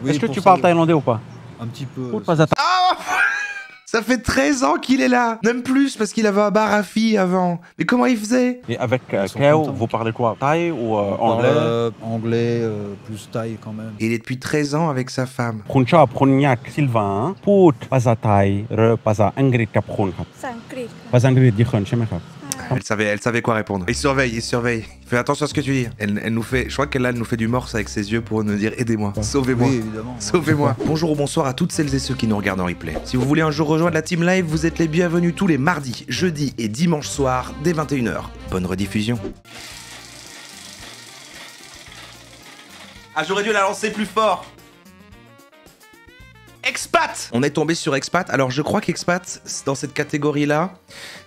Oui, Est-ce que pour tu ça, parles thaïlandais ou pas? un petit peu. Ah ça fait 13 ans qu'il est là. Même plus parce qu'il avait un bar à filles avant. Mais comment il faisait? Et avec Ils sont Keo, contents. vous parlez quoi? Thaï ou On parle, anglais? anglais, plus thaï quand même. Il est depuis 13 ans avec sa femme. คุณชอบคุณอยากซิลวาพูดภาษาไทยหรือภาษาอังกฤษกับคุณครับ ภาษาอังกฤษค่ะ ภาษาอังกฤษยี่คนใช่ไหมครับ Elle savait quoi répondre. Il surveille, il surveille. Fais attention à ce que tu dis. Elle nous fait, je crois qu'elle nous fait du morse avec ses yeux pour nous dire aidez-moi, sauvez-moi. Oui, évidemment. Sauvez-moi. Bonjour ou bonsoir à toutes celles et ceux qui nous regardent en replay. Si vous voulez un jour rejoindre la team live, vous êtes les bienvenus tous les mardis, jeudis et dimanches soirs dès 21h. Bonne rediffusion. Ah, j'aurais dû la lancer plus fort. Expat. On est tombé sur Expat. Alors je crois qu'Expat, dans cette catégorie-là,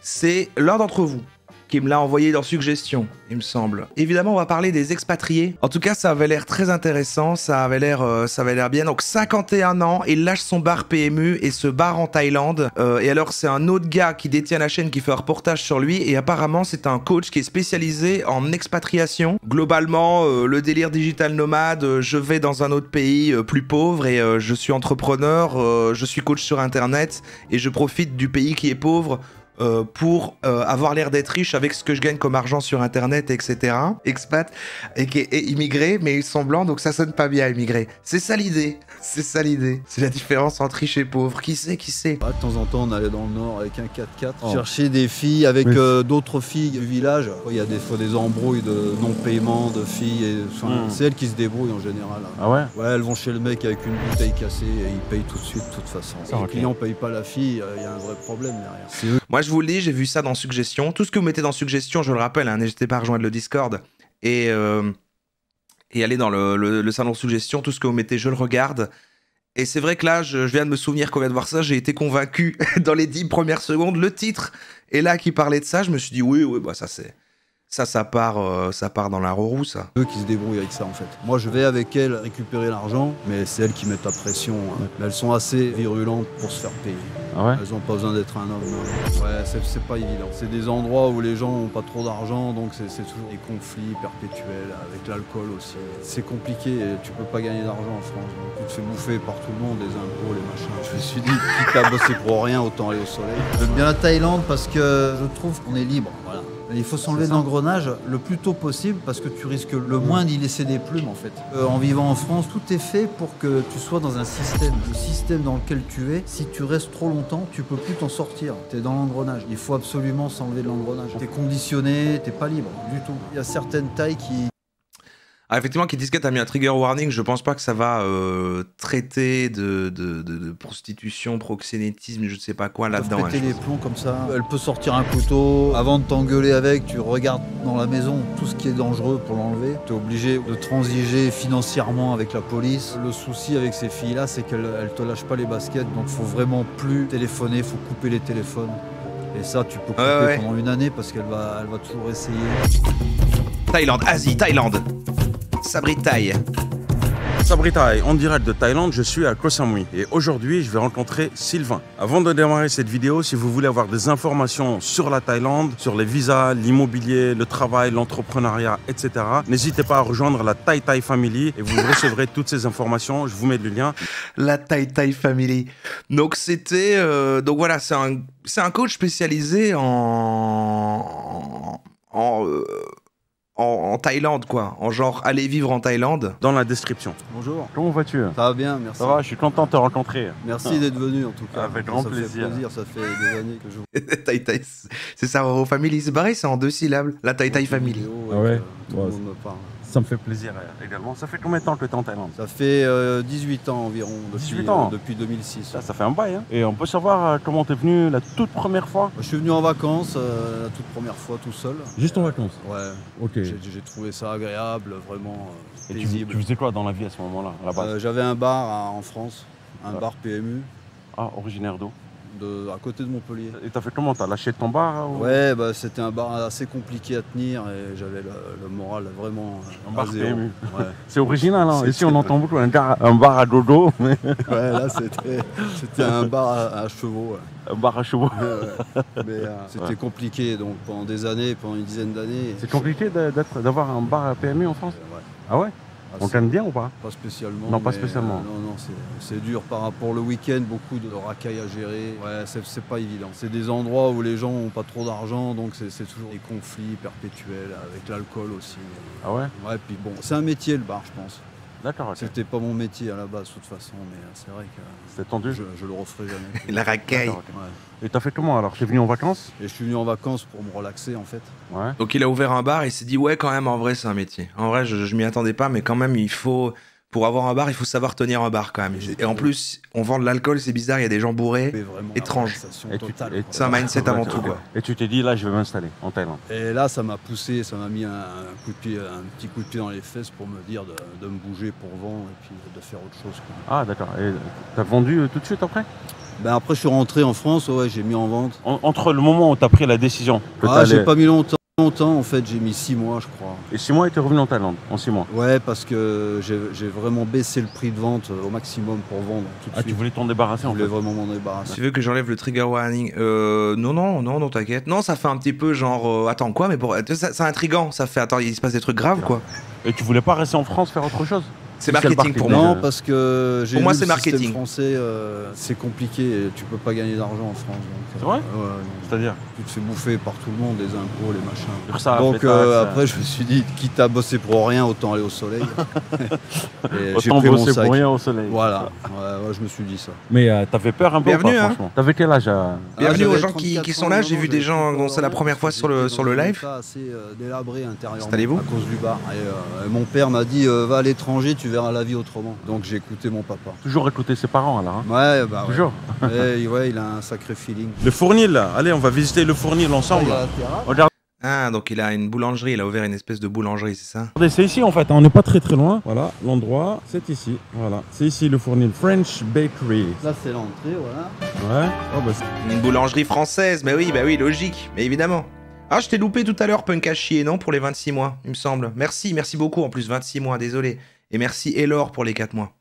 c'est l'un d'entre vous qui me l'a envoyé dans suggestion, il me semble. Évidemment, on va parler des expatriés. En tout cas, ça avait l'air très intéressant, ça avait l'air bien. Donc 51 ans, il lâche son bar PMU et se barre en Thaïlande. Et alors, c'est un autre gars qui détient la chaîne qui fait un reportage sur lui. Et apparemment, c'est un coach qui est spécialisé en expatriation. Globalement, le délire digital nomade, je vais dans un autre pays plus pauvre et je suis entrepreneur, je suis coach sur Internet et je profite du pays qui est pauvre pour avoir l'air d'être riche avec ce que je gagne comme argent sur internet, etc. Expat et immigré, mais ils sont blancs, donc ça sonne pas bien, immigré. C'est ça l'idée, c'est ça l'idée. C'est la différence entre riche et pauvre. Qui sait, qui sait? De temps en temps, on allait dans le nord avec un 4x4, chercher des filles avec d'autres filles du village. Il y a des fois des embrouilles de non-paiement de filles. Et, c'est elles qui se débrouillent en général. Ah ouais? Ouais, elles vont chez le mec avec une bouteille cassée et ils payent tout de suite, de toute façon. Si le client paye pas la fille, il y a un vrai problème derrière. C'est eux. Moi, je vous le dis, j'ai vu ça dans suggestion. Tout ce que vous mettez dans suggestion, je le rappelle, hein, n'hésitez pas à rejoindre le Discord et aller dans le salon suggestion. Tout ce que vous mettez, je le regarde. Et c'est vrai que là, je viens de me souvenir qu'on vient de voir ça, j'ai été convaincu dans les 10 premières secondes. Le titre est là qui parlait de ça, je me suis dit oui, bah ça c'est... Ça part dans la roue, ça. Eux qui se débrouillent avec ça en fait. Moi je vais avec elles récupérer l'argent, mais c'est elles qui mettent la pression. Hein. Mais elles sont assez virulentes pour se faire payer. Ah ouais? Elles ont pas besoin d'être un homme. Non. Ouais, c'est pas évident. C'est des endroits où les gens ont pas trop d'argent, donc c'est toujours des conflits perpétuels, avec l'alcool aussi. C'est compliqué, tu peux pas gagner d'argent en France. Donc, tu te fais bouffer par tout le monde, les impôts, les machins. Je me suis dit, quitte à bosser pour rien, autant aller au soleil. J'aime bien la Thaïlande parce que je trouve qu'on est libre. Voilà. Il faut s'enlever de l'engrenage le plus tôt possible parce que tu risques le moins d'y laisser des plumes en fait. En vivant en France, tout est fait pour que tu sois dans un système. Le système dans lequel tu es, si tu restes trop longtemps, tu peux plus t'en sortir. Tu es dans l'engrenage. Il faut absolument s'enlever de l'engrenage. Tu es conditionné, tu n'es pas libre du tout. Il y a certaines tailles qui... Ah, effectivement, Kitty a mis un trigger warning. Je pense pas que ça va traiter de prostitution, proxénétisme, je ne sais pas quoi là-dedans. Péter les plombs comme ça. Elle peut sortir un couteau. Avant de t'engueuler avec, tu regardes dans la maison tout ce qui est dangereux pour l'enlever. Tu es obligé de transiger financièrement avec la police. Le souci avec ces filles-là, c'est qu'elles te lâchent pas les baskets. Donc, faut vraiment plus téléphoner. Il faut couper les téléphones. Et ça, tu peux couper pendant une année parce qu'elle va toujours essayer. Thaïlande, Asie, Thaïlande. Sabri Thaï. Sabri Thaï, en direct de Thaïlande, je suis à Koh Samui et aujourd'hui je vais rencontrer Sylvain. Avant de démarrer cette vidéo, si vous voulez avoir des informations sur la Thaïlande, sur les visas, l'immobilier, le travail, l'entrepreneuriat, etc., n'hésitez pas à rejoindre la Thai Thai Family et vous recevrez toutes ces informations. Je vous mets le lien. La Thai Thai Family. Donc c'était... donc voilà, c'est un coach spécialisé en Thaïlande, quoi. En genre, aller vivre en Thaïlande. Dans la description. Bonjour. Comment vas-tu? Ça va bien, merci. Ça va, je suis content de te rencontrer. Merci d'être venu en tout cas. Avec grand plaisir. Ça fait des années que je... Thai Thai, c'est ça, Roro Family. C'est pareil, c'est en 2 syllabes. La Thai Thai Family. Ah ouais. Tout le monde me parle. Ça me fait plaisir également. Ça fait combien de temps que tu es en Thaïlande? Ça fait 18 ans environ. 18 ans depuis 2006. Ça fait un bail. Hein. Et on peut savoir comment tu es venu la toute première fois? Je suis venu en vacances la toute première fois tout seul. Juste en vacances? Ouais. Ok. J'ai trouvé ça agréable, vraiment Et paisible. tu faisais quoi dans la vie à ce moment-là, à la base? J'avais un bar en France, un bar PMU. Ah, originaire d'où? À côté de Montpellier. Et t'as fait comment? T'as lâché ton bar ou... Ouais, bah, c'était un bar assez compliqué à tenir et j'avais le moral vraiment un bar PMU. Ouais. C'est original, hein. Ici on entend beaucoup un bar à dodo. Mais... ouais, là c'était un bar à chevaux. Ouais. Un bar à chevaux. Mais c'était compliqué donc pendant des années, pendant une dizaine d'années. C'est compliqué d'avoir un bar à PMU en France? Ouais. Ah ouais? On t'aime bien ou pas? Pas spécialement. Non, pas mais, spécialement. non, c'est dur par rapport au week-end, beaucoup de racailles à gérer. Ouais, c'est pas évident. C'est des endroits où les gens n'ont pas trop d'argent, donc c'est toujours des conflits perpétuels, avec l'alcool aussi. Ah ouais? Ouais, puis bon, c'est un métier le bar, je pense. D'accord, ok. C'était pas mon métier à la base, de toute façon, mais c'est vrai que C'était tendu? je le referai jamais. La racaille. D'accord, ok. Ouais. Et t'as fait comment alors? T'es venu en vacances? Et je suis venu en vacances pour me relaxer en fait. Ouais. Donc il a ouvert un bar et il s'est dit ouais quand même en vrai c'est un métier. En vrai je m'y attendais pas mais quand même il faut pour avoir un bar il faut savoir tenir un bar quand même. Et en plus on vend de l'alcool c'est bizarre il y a des gens bourrés. Mais vraiment, Étrange. la relaxation Et tu- totale, et- quoi. C'est un mindset avant tout quoi. Et tu t'es dit là, je vais m'installer en Thaïlande. Et là, ça m'a poussé, ça m'a mis un coup de pied, un petit coup de pied dans les fesses pour me dire de me bouger pour vendre et puis de faire autre chose, quoi. Ah d'accord. Et t'as vendu tout de suite après? Ben après, je suis rentré en France, ouais, j'ai mis en vente. Entre le moment où t'as pris la décision que Ah, t'allais- j'ai pas mis longtemps, en fait, j'ai mis 6 mois, je crois. Et 6 mois, et t'es revenu en Thaïlande en 6 mois. Ouais, parce que j'ai vraiment baissé le prix de vente au maximum pour vendre tout de Ah, tu suite. voulais t'en débarrasser Je en voulais fait. vraiment m'en débarrasser. Tu veux que j'enlève le trigger warning non, t'inquiète. Non, ça fait un petit peu genre attends quoi mais pour c'est intriguant, ça fait attends, il se passe des trucs graves quoi. Et tu voulais pas rester en France faire autre chose? C'est C'est le marketing pour marketing. moi. Non, parce que j'ai Pour moi, vu c'est le système marketing. français, c'est compliqué, et tu peux pas gagner d'argent en France. C'est vrai? Ouais, non. C'est-à-dire? Tu te fais bouffer par tout le monde, les impôts, les machins. URSSAF, Donc les taxes, après, je me suis dit, quitte à bosser pour rien, autant aller au soleil. Et j'ai autant pris mon bosser sac. pour rien au soleil. Voilà, ouais, je me suis dit ça. Mais t'avais peur un peu Bienvenue, ou pas, hein. franchement? T'avais quel âge Bienvenue j'avais aux gens qui 34 sont là, ans, j'ai vu j'avais des gens tout dont c'est la dormi, première fois parce que sur le j'étais dans un live. état assez délabré intérieurement. Installez-vous. À cause du bar. Et mon père m'a dit, va à l'étranger, tu verras la vie autrement. Donc j'ai écouté mon papa. Toujours écouter ses parents alors, hein? Ouais, bah ouais. Toujours. Ouais, il a un sacré feeling. Le fournil, là. Allez, on va visiter le fournil ensemble. Il y a la terrasse. Regarde. Ah, donc il a une boulangerie, il a ouvert une espèce de boulangerie, c'est ça? Regardez, c'est ici en fait, hein, on n'est pas très loin. Voilà, l'endroit, c'est ici. Voilà, c'est ici le fournil French Bakery. Là, c'est l'entrée, voilà. Ouais. Oh, bah, c'est- Une boulangerie française, bah oui, logique, mais évidemment. Ah, je t'ai loupé tout à l'heure, punk à chier, non, pour les 26 mois, il me semble. Merci beaucoup, en plus, 26 mois, désolé. Et merci Elor pour les 4 mois.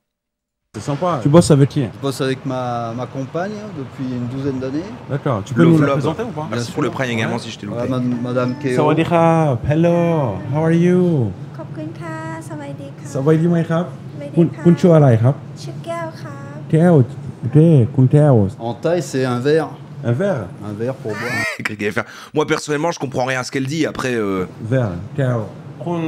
c'est sympa. Tu bosses avec qui? Je bosse avec ma compagne depuis une douzaine d'années. D'accord. Tu peux Le nous la vlog. présenter ou pas? Bien Merci sûr. pour le prime également Ouais. si je t'ai Voilà, loupé. Madame Keo. Sawadee-krap. Hello. How are you? ขอบคุณค่ะสวัสดีค่ะ สบายดีไหมครับ สวัสดี คุณ ค่ะ คุณชื่ออะไรครับ ชื่อแก้วค่ะ แก้วโอเคคุณแก้ว En taille, c'est un verre. Un verre. Un verre pour boire. Qu'est-ce qu'il allait faire Moi, personnellement, je comprends rien à ce qu'elle dit. Après, verre แก้วคุณ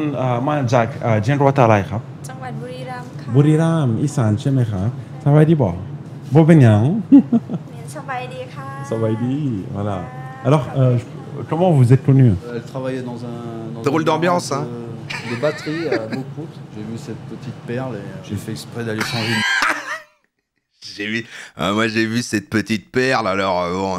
มาจากจังหวัดอะไรครับ จังหวัดบุรีรัมย์ค่ะ บุรีรัมย์อีสานใช่ไหมครับสบายดีบ่บ่เป็นหยัง เรียนสบายดีค่ะ Ça va aider, voilà. Alors, comment vous êtes connu? Elle travaillait dans un. Drôle un d'ambiance, garage hein. De batterie à Beaucourt. J'ai vu cette petite perle et j'ai fait exprès d'aller changer j'ai vu. Moi, j'ai vu cette petite perle. Alors, bon.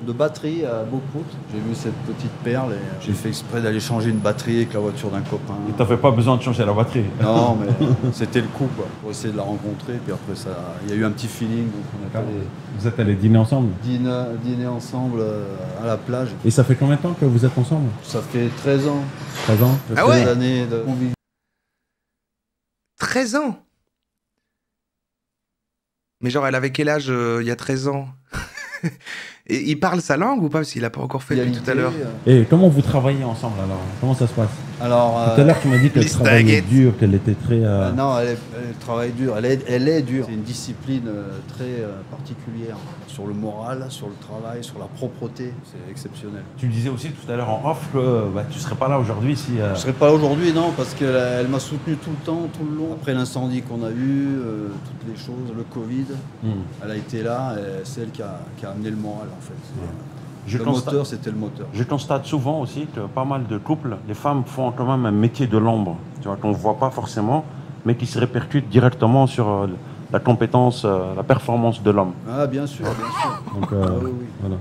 de batterie à Beaucourt. J'ai vu cette petite perle et j'ai fait exprès d'aller changer une batterie avec la voiture d'un copain. T'avais pas besoin de changer la batterie. Non, mais c'était le coup, quoi. Pour essayer de la rencontrer. Puis après, ça, il y a eu un petit feeling. Donc on est allé Vous êtes allés dîner ensemble? dîner ensemble à la plage. Et ça fait combien de temps que vous êtes ensemble? Ça fait 13 ans. 13 ans? Ah 13 ouais années de convivialité. 13 ans. Mais genre, elle avait quel âge il y a 13 ans? Et il parle sa langue ou pas? Parce qu'il a pas encore fait depuis tout à l'heure. Et comment vous travaillez ensemble alors? Comment ça se passe? Alors, Tout à l'heure, tu m'as dit qu'elle Liste travaillait baguette. dur, qu'elle était très. non, elle travaille dur. Elle est dure. C'est une discipline très particulière sur le moral, sur le travail, sur la propreté. C'est exceptionnel. Tu disais aussi tout à l'heure en off que tu serais pas là aujourd'hui si. Je serais pas là aujourd'hui, non, parce qu'elle elle m'a soutenu tout le temps, tout le long. Après l'incendie qu'on a eu, toutes les choses, le Covid, elle a été là. Et c'est elle qui a amené le moral, en fait. Je Le constate- moteur, c'était le moteur. Je constate souvent aussi que pas mal de couples, les femmes font quand même un métier de l'ombre, tu vois, qu'on ne voit pas forcément, mais qui se répercute directement sur la compétence, la performance de l'homme. Ah, bien sûr, bien sûr. Donc, Ah, oui, oui. voilà.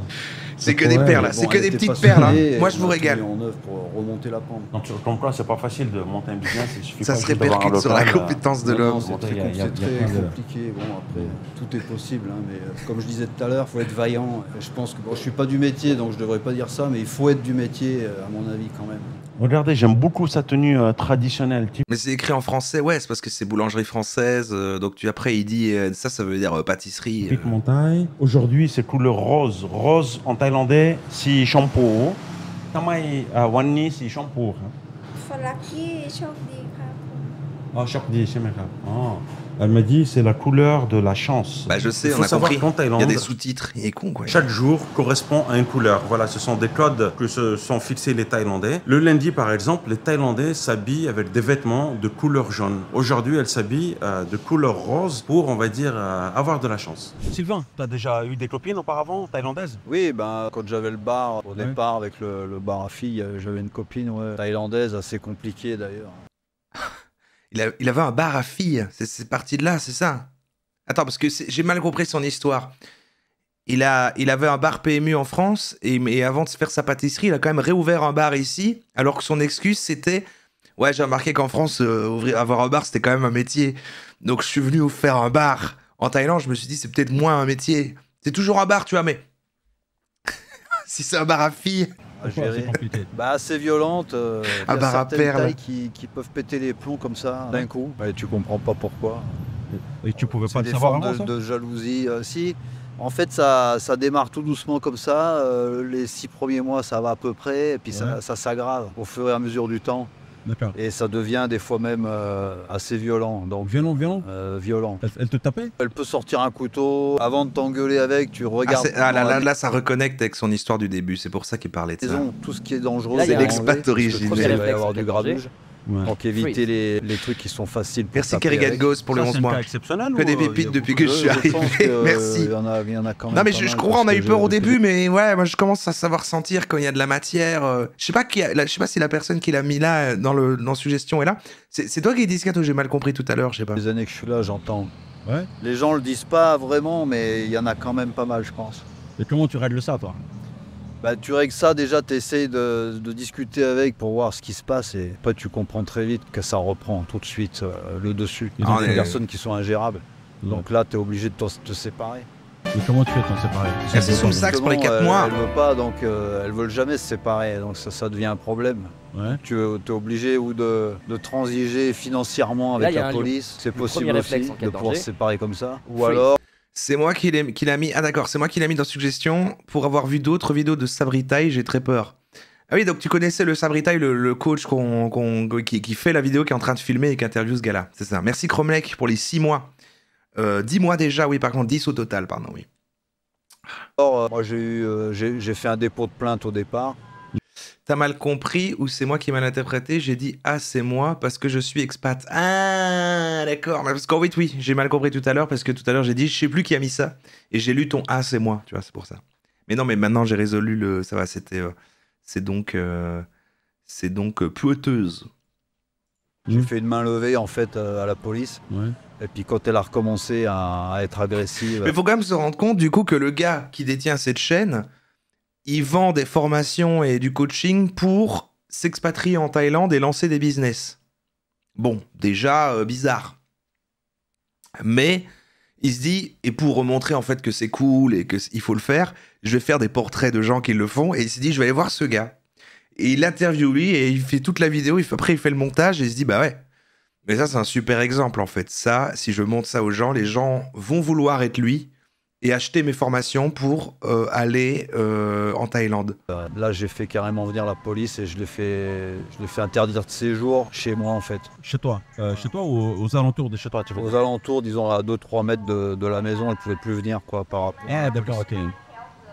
C'est que des Ouais, perles, Mais là. bon, C'est que elle des était petites perles. passionnée, Hein. Moi, elle je vous m'a régale. tout mis en œuvre pour remonter la pente. Donc, comme quoi, c'est pas facile de monter un business, il suffit Ça pas se juste d'avoir un répercute sur la local, compétence de Non, l'homme. non, c'est très, Il y a- il y a c'est très plein de- compliqué. Bon, après, tout est possible. Hein, mais comme je disais tout à l'heure, il faut être vaillant. Et je pense que bon, je suis pas du métier, donc je devrais pas dire ça, mais il faut être du métier, à mon avis, quand même. Regardez, j'aime beaucoup sa tenue traditionnelle. Type. Mais c'est écrit en français, ouais, c'est parce que c'est boulangerie française. Donc après, il dit ça veut dire pâtisserie. Pique mon taille. Aujourd'hui, c'est couleur rose. Rose en thaïlandais, si shampoo. Tamai wanni si shampoo. ฝนลักกี้โชคดีค่ะคุณ Ah, Shakdi, c'est Mekha. Ah. Elle m'a dit c'est la couleur de la chance. Bah je sais, Il on faut a savoir compris. qu'en Il y Thaïlande, a des sous-titres. Il est con quoi. chaque jour correspond à une couleur. Voilà, ce sont des codes que se sont fixés les Thaïlandais. Le lundi, par exemple, les Thaïlandais s'habillent avec des vêtements de couleur jaune. Aujourd'hui, elles s'habillent de couleur rose pour, on va dire, avoir de la chance. Sylvain, tu as déjà eu des copines auparavant, thaïlandaises? Oui, ben, quand j'avais le bar, au départ, avec le bar à filles, j'avais une copine thaïlandaise, assez compliquée d'ailleurs. Il avait un bar à filles. C'est parti de là, c'est ça? Attends, parce que j'ai mal compris son histoire. Il avait un bar PMU en France et avant de faire sa pâtisserie, il a quand même réouvert un bar ici, alors que son excuse c'était ouais, j'ai remarqué qu'en France, avoir un bar c'était quand même un métier. Donc je suis venu faire un bar en Thaïlande, je me suis dit c'est peut-être moins un métier. C'est toujours un bar, tu vois, mais si c'est un bar à filles. C'est compliqué. Bah, assez violente. Ah, y a bar à certaines perles. tailles qui peuvent péter les plombs comme ça d'un coup. Et tu comprends pas pourquoi. Et tu pouvais pas C'est le des savoir formes avant ça? de jalousie. Si, en fait, ça démarre tout doucement comme ça. Les 6 premiers mois, ça va à peu près. Et puis ça s'aggrave au fur et à mesure du temps. D'accord. Et ça devient des fois même assez violent. Donc, Violent? violent. Elle te tapait? Elle peut sortir un couteau. Avant de t'engueuler avec, tu regardes. Là, ça reconnecte avec son histoire du début. C'est pour ça qu'il parlait de ça. Tout ce qui est dangereux. Là, il y a à l'expat enlever, originel. parce que Il va y avoir Réflexe du grabuge. Ouais. Donc éviter les trucs qui sont faciles. Pour Merci taper Kerrigan avec. Ghost pour les 11 mois. exceptionnel Que des pépites depuis que je suis arrivé. Merci. Il y en a quand même. Non mais pas je mal, crois parce on a que eu peur au j'ai- début, mais ouais, moi je commence à savoir sentir quand il y a de la matière. Je sais pas je sais pas si la personne qui l'a mis là dans suggestion est là. C'est toi qui dis ce j'ai mal compris tout à l'heure, je sais pas. Des années que je suis là, j'entends. Ouais. Les gens le disent pas vraiment, mais il y en a quand même pas mal, je pense. Et comment tu règles ça, toi? Bah, tu règles ça, déjà, tu essayes de discuter avec pour voir ce qui se passe. Et après, tu comprends très vite que ça reprend tout de suite le dessus. Il y a des personnes qui sont ingérables. Donc là, tu es obligé de te séparer. Et comment tu fais t'en séparer? Merci sous le sax pour les 4 mois. Elle veut pas, donc elles veulent jamais se séparer. Donc ça devient un problème. Ouais. Tu es obligé ou de transiger financièrement Là, avec il y a la un lion. police. C'est Le possible premier aussi réflexe en cas de de pouvoir danger. se séparer comme ça. Ou Freeze. alors, C'est moi qui l'a mis. Ah d'accord, c'est moi qui l'a mis dans suggestion. Pour avoir vu d'autres vidéos de Sabritai, j'ai très peur. Ah oui, donc tu connaissais le Sabritai, le coach qui fait la vidéo, qui est en train de filmer et qui interviewe ce gars-là. C'est ça. Merci Chromlek pour les 6 mois. 10 mois déjà, oui, par contre 10 au total, pardon, oui. moi j'ai fait un dépôt de plainte au départ. T'as mal compris ou c'est moi qui mal interprété? J'ai dit ah c'est moi parce que je suis expat. Ah d'accord, mais parce qu'en fait oui, j'ai mal compris tout à l'heure parce que tout à l'heure j'ai dit je sais plus qui a mis ça et j'ai lu ton ah c'est moi, tu vois, c'est pour ça. Mais non, mais maintenant j'ai résolu le ça va, c'était c'est donc pueteuse. J'ai fait une main levée en fait à la police. Ouais. Et puis quand elle a recommencé à être agressive. Mais faut quand même se rendre compte du coup que le gars qui détient cette chaîne, il vend des formations et du coaching pour s'expatrier en Thaïlande et lancer des business. Bon, déjà bizarre. Mais il se dit, et pour remontrer en fait que c'est cool et qu'il faut le faire, je vais faire des portraits de gens qui le font. Et il s'est dit, je vais aller voir ce gars. Et il interviewe lui et il fait toute la vidéo. Après, il fait le montage et il se dit, bah ouais. Mais ça, c'est un super exemple en fait. Ça, si je montre ça aux gens, les gens vont vouloir être lui et acheter mes formations pour aller en Thaïlande. Là, j'ai fait carrément venir la police et je l'ai fait interdire de séjour chez moi en fait. Chez toi ou aux alentours de chez toi, tu veux dire? Aux alentours, disons à 2-3 mètres de la maison, elle pouvait plus venir quoi par rapport. Ah d'accord, ok.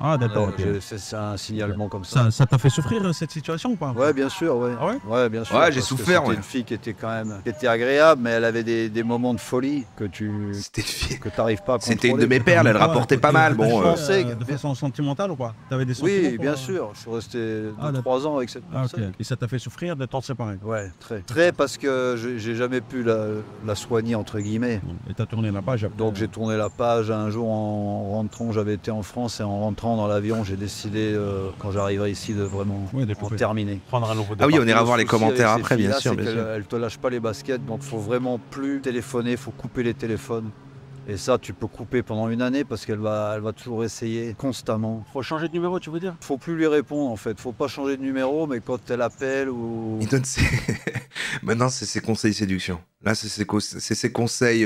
Ah d'accord, ok. C'est un signalement comme ça. Ça t'a fait souffrir cette situation ou pas? Ouais, bien sûr, ouais. Ah ouais? Ouais, bien sûr. Ouais, j'ai parce que souffert, C'était ouais. une fille qui était quand même qui était agréable, mais elle avait des moments de folie que C'était une fille. t'arrives pas à contrôler. C'était une de mes perles, elle rapportait pas mal. Bon, De façon sentimentale ou pas? T'avais des sentiments Oui, pour, bien sûr. Je suis resté Ah, 3 ans avec cette Ah ok. personne. Et ça t'a fait souffrir de t'en séparer? Ouais, très. Très parce que j'ai jamais pu la soigner entre guillemets. Et t'as tourné la page après. Donc j'ai tourné la page un jour en rentrant, j'avais été en France et en rentrant dans l'avion, j'ai décidé quand j'arriverai ici de vraiment Ouais, en découper. terminer. Prendre un nouveau Ah oui, départ. on ira Le voir les souci commentaires avec ces après, bien filles-là, sûr, c'est bien qu'elles- sûr. Elles te lâchent pas les baskets, donc faut vraiment plus téléphoner, faut couper les téléphones. Et ça, tu peux couper pendant une année parce qu'elle va toujours essayer constamment. Faut changer de numéro, tu veux dire? Faut plus lui répondre en fait. Faut pas changer de numéro, mais quand elle appelle ou Il donne ses... Maintenant, c'est ses conseils séduction. Là, c'est ses conseils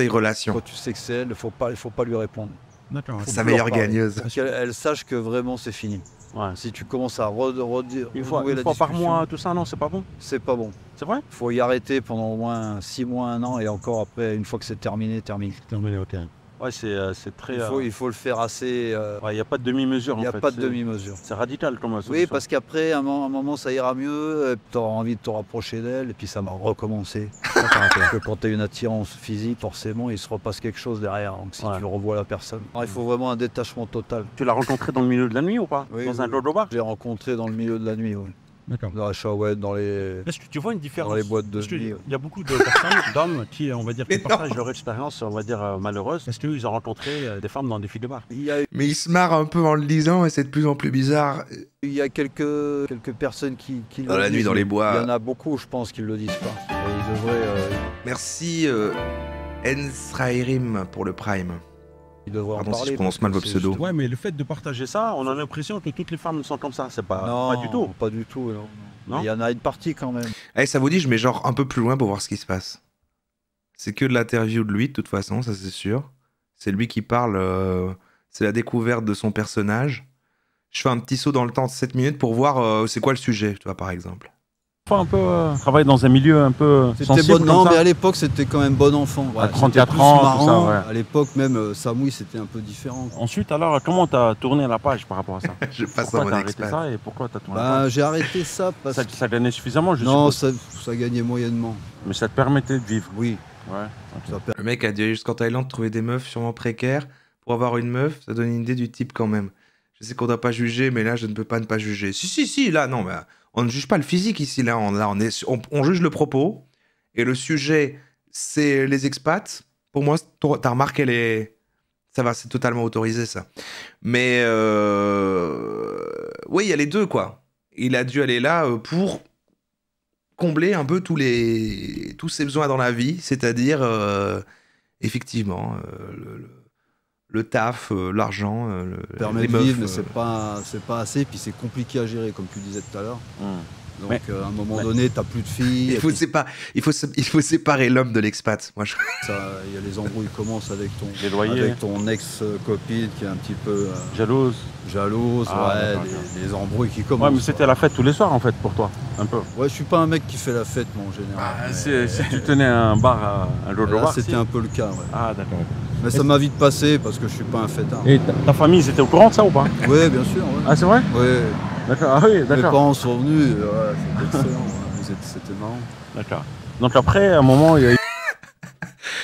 relations. quand tu sais que c'est elle, faut pas lui répondre. D'accord. Sa plus meilleure leur parler. gagneuse. Pour qu'elle sache que vraiment c'est fini. Ouais. Si tu commences à redire Une fois par mois, tout ça, non, c'est pas bon. c'est pas bon. C'est vrai? Il faut y arrêter pendant au moins 6 mois, 1 an, et encore après, une fois que c'est terminé, terminé. Terminé, ok. Ouais, c'est très. Il faut le faire assez. Ouais, il n'y a pas de demi-mesure Il n'y en a fait. pas de demi-mesure. C'est radical comme solution. Oui, parce qu'après, à un moment, ça ira mieux, tu auras envie de te rapprocher d'elle, et puis ça va recommencer. Parce que quand tu as une attirance physique, forcément, il se repasse quelque chose derrière, donc si Ouais. tu revois la personne. Alors, il faut vraiment un détachement total. Tu l'as rencontré dans le milieu de la nuit ou pas? Oui, dans un oui. dodo bar? Je l'ai rencontré dans le milieu de la nuit, oui. D'accord. Dans la chahouette, dans les... Est-ce que tu vois une différence Dans les boîtes de Parce que nuit, il y a beaucoup de personnes, d'hommes, qui, on va dire, qui Mais partagent leur expérience, on va dire, malheureuse, parce qu'ils ont rencontré des femmes dans des filles de bar. Il y a, Mais il se marre un peu en le disant et c'est de plus en plus bizarre. il y a quelques personnes qui Dans le la nuit, disent, dans les mais bois. Il y en a beaucoup, je pense, qui ne le disent pas. Et ils devraient, Merci Ensrairim pour le Prime. ils devraient Pardon en si parler. je prononce parce mal que vos c'est pseudos. juste- Ouais, mais le fait de partager ça, on a l'impression que toutes les femmes sont comme ça. C'est pas, Non, pas du tout. pas du tout. Non. Non. Il y en a une partie quand même. Eh, ça vous dit, je mets genre un peu plus loin pour voir ce qui se passe. C'est que de l'interview de lui, de toute façon, ça c'est sûr. C'est lui qui parle, c'est la découverte de son personnage. Je fais un petit saut dans le temps de 7 minutes pour voir c'est quoi le sujet, tu vois, par exemple. Faut un peu travailler dans un milieu un peu C'était sensible bon, non, comme mais ça. à l'époque, c'était quand même bon enfant. À C'était 34 plus ans, tout marrant. ça, ouais. À l'époque, même, Samouille, c'était un peu différent. Ensuite, alors, comment t'as tourné la page par rapport à ça? Je passe Pourquoi dans t'as mon arrêté expat. ça et pourquoi t'as tourné la Bah, page? j'ai arrêté ça parce que... Ça gagnait suffisamment, je Non, suppose. ça gagnait moyennement. Mais ça te permettait de vivre. Oui. Ouais. Ça per- Le mec a dû aller jusqu'en Thaïlande trouver des meufs sûrement précaires. Pour avoir une meuf, ça donne une idée du type quand même. Je sais qu'on doit pas juger, mais là, je ne peux pas ne pas juger. Si, là, non, mais on ne juge pas le physique ici. Là, on juge le propos. Et le sujet, c'est les expats. Pour moi, t'as remarqué les... Ça va, c'est totalement autorisé, ça. Mais, oui, il y a les deux, quoi. Il a dû aller là pour combler un peu tous ses besoins dans la vie, c'est-à-dire, effectivement, le taf, l'argent, permet les de meufs. vivre, mais c'est pas assez. Puis c'est compliqué à gérer, comme tu disais tout à l'heure. Donc, Mais- à un moment mais- donné, t'as plus de filles. il faut séparer l'homme de l'expat. Moi, Il y a les embrouilles qui commencent avec Les loyers, ton ex-copine qui est un petit peu jalouse. jalouse. Ah, Ouais, d'accord, les embrouilles qui commencent. Ouais, mais c'était la fête tous les soirs en fait pour toi, un peu. Ouais, je suis pas un mec qui fait la fête, moi, en général. mais- Si tu tenais un bar, un dodo Là, bar, c'était si. un peu le cas, ouais. Ah d'accord. Mais ça m'a vite passé parce que je suis pas un fêtard. Et ta famille, ils étaient au courant de ça ou pas? Ouais, bien sûr. Ouais. Ah c'est vrai? Ouais. D'accord. Ah oui, Mes d'accord. parents sont venus. Ouais, c'était excellent. Ouais. C'était marrant. D'accord. Donc après, à un moment, il y a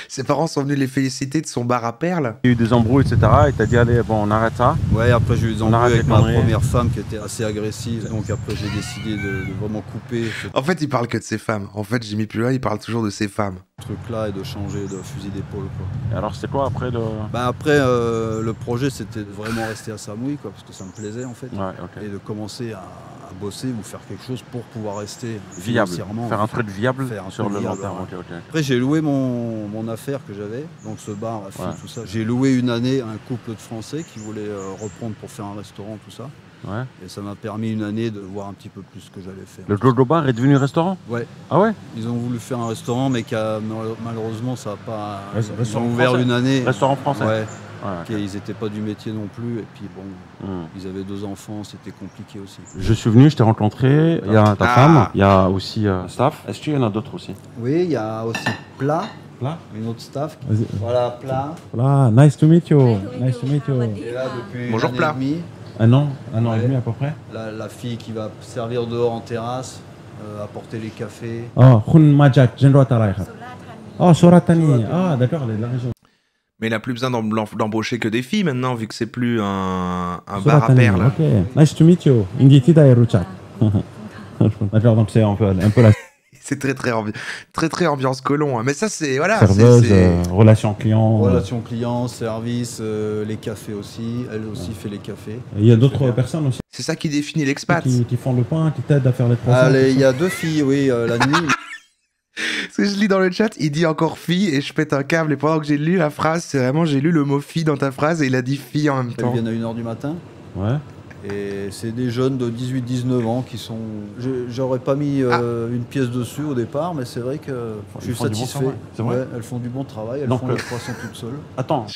Ses parents sont venus les féliciter de son bar à perles. eu des embrouilles, etc. Et t'as dit allez, bon, on arrête ça. Ouais, après j'ai eu des On embrouilles arrête avec les ma conneries. première femme qui était assez agressive. Donc après j'ai décidé de vraiment couper ce En fait, il parle que de ses femmes. En fait, j'ai mis plus loin, il parle toujours de ses femmes. truc-là et de changer de fusil d'épaule, quoi. Et alors c'était quoi après le... Bah après, le projet c'était de vraiment rester à Samouille, quoi, parce que ça me plaisait en fait. Ouais, ok. Et de commencer à bosser ou faire quelque chose pour pouvoir rester Viable. financièrement. Faire un truc viable Faire un sur truc le long viable, terme. ouais. Ok, ok. Après j'ai loué mon affaire que j'avais, donc ce bar, la fille, Ouais. tout ça. J'ai loué une année un couple de Français qui voulaient reprendre pour faire un restaurant, tout ça. Ouais. Et ça m'a permis une année de voir un petit peu plus ce que j'allais faire. Le dodo bar est devenu restaurant? Ouais, Ah ouais? ils ont voulu faire un restaurant, mais malheureusement ça n'a pas. Ils Restaurant ont ouvert français. une année. Restaurant français? Ouais, Ouais, ok. ils n'étaient pas du métier non plus. Et puis bon, Hmm. ils avaient 2 enfants, c'était compliqué aussi. Je suis venu, je t'ai rencontré. Il y a ta Ah. femme, il y a aussi staff. Est-ce qu'il y en a d'autres aussi? Oui, il y a aussi Plat, Là? une autre staff. Vas-y. Voilà, Plat. Voilà, nice to meet you. Nice to meet you. Et là, depuis Bonjour, une année Plat. et demie, Un an et Ouais. demi à peu près. la fille qui va servir dehors en terrasse, apporter les cafés. Oh, Khun Majak, Jenro Tarai. สุราษฎร์ธานี Oh, Soratani. Ah, d'accord, elle est de la région. Mais il n'a plus besoin d'embaucher que des filles maintenant, vu que c'est plus un bar à Soratani, perles. ok. Nice to meet you. Ingiti Dairuchak. D'accord, donc c'est un peu la C'est très ambiance colon. Hein. Mais ça, c'est. Voilà. serveuse, c'est- relation client. Relation client, service, les cafés aussi. Elle aussi fait les cafés. Il y a d'autres personnes aussi C'est ça qui définit l'expat. qui font le pain, qui t'aident à faire les croissants. Allez, tout il y ça. a 2 filles, oui, la nuit. Parce que je lis dans le chat, il dit encore fille et je pète un câble. Et pendant que j'ai lu la phrase, c'est vraiment, j'ai lu le mot fille dans ta phrase et il a dit fille en même Elles temps. viennent à 1h du matin. Ouais. Et c'est des jeunes de 18-19 ans qui sont. J'aurais pas mis une pièce dessus au départ, mais c'est vrai que je suis font du bon satisfait. travail, c'est vrai. Ouais, elles font du bon travail, elles Donc, font les croissants toutes seules. Attends,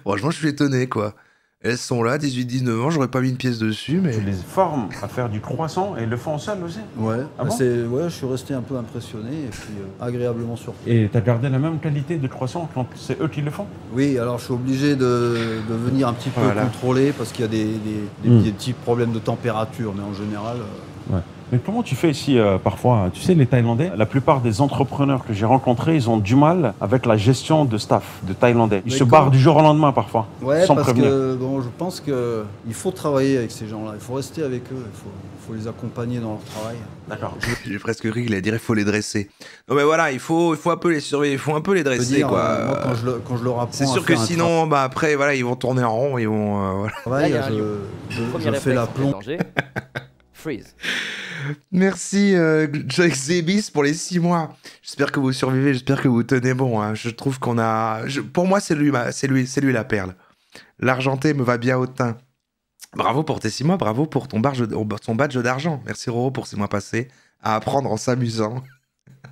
Franchement, je suis étonné, quoi. Elles sont là, 18-19 ans, j'aurais pas mis une pièce dessus, mais... Tu les formes à faire du croissant et ils le font seul aussi. Ouais, Ah bon ouais, je suis resté un peu impressionné et puis agréablement surpris. Et tu as gardé la même qualité de croissant quand c'est eux qui le font? Oui, alors je suis obligé de venir un petit peu Voilà. contrôler parce qu'il y a des petits problèmes de température, mais en général... Ouais. Mais comment tu fais ici parfois? Tu sais, les Thaïlandais, la plupart des entrepreneurs que j'ai rencontrés, ils ont du mal avec la gestion de staff, de Thaïlandais. Ils Mais se barrent du jour au lendemain parfois, Ouais, sans parce prévenir. que bon, je pense qu'il faut travailler avec ces gens-là, il faut rester avec eux, il faut les accompagner dans leur travail. D'accord. J'ai presque ri qu'il allait dire il faut les dresser. Non mais voilà, il faut un peu les surveiller, il faut un peu les Je veux dresser dire, quoi. moi, quand je leur apprends C'est à sûr que faire un sinon, bah après, voilà, ils vont tourner en rond, ils vont... voilà. travail, Là, il y a un lion. je Premier fais réflexe la en cas de plombe. danger. Freeze. Merci Jack Zebis pour les 6 mois. J'espère que vous survivez, j'espère que vous tenez bon. Hein. Je trouve qu'on a... Pour moi, c'est lui la perle. L'argenté me va bien au teint. Bravo pour tes 6 mois, bravo pour ton badge d'argent. Merci Roro pour ces mois passés à apprendre en s'amusant.